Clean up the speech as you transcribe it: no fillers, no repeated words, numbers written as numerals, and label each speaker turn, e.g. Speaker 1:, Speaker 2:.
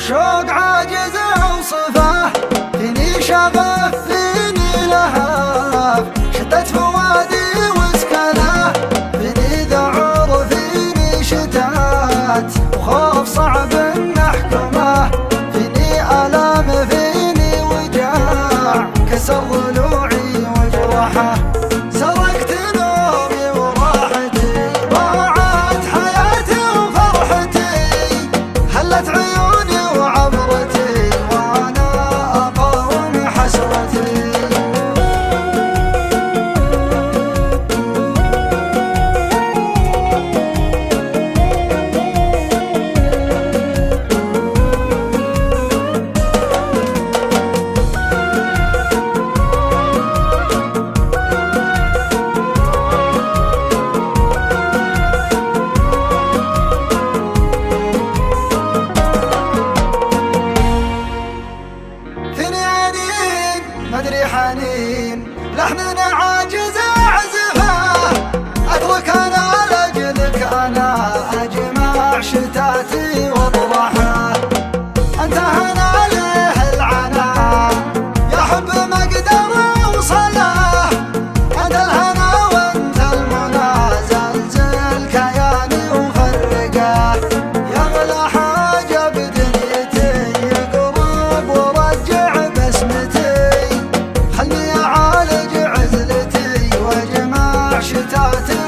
Speaker 1: شوق عاجز اوصفه، فيني شغف فيني لهف، شتت فؤادي وسكنه، فيني ذعور فيني شتات، وخوف صعب نحكمه، فيني الام فيني وجاع، كسر ضلوعي وجرحه، سرقت نومي وراحتي، ضاعت حياتي وفرحتي، هلت عيوني وعبرتي، وانا اقاوم حسرتي. مدري حنين لحن عاجز اعزفه، اترك انا لاجلك انا اجمع شتاتي واطرحه، انت هنا له العنا يا حب ما اقدر اوصله، انت الهنا وانت المنى زلزل كياني وفرقه، يا اغلى حاجه بدنيتي يقرب ورجع بسمتي، خلني اعالج عزلتي واجمع شتاتي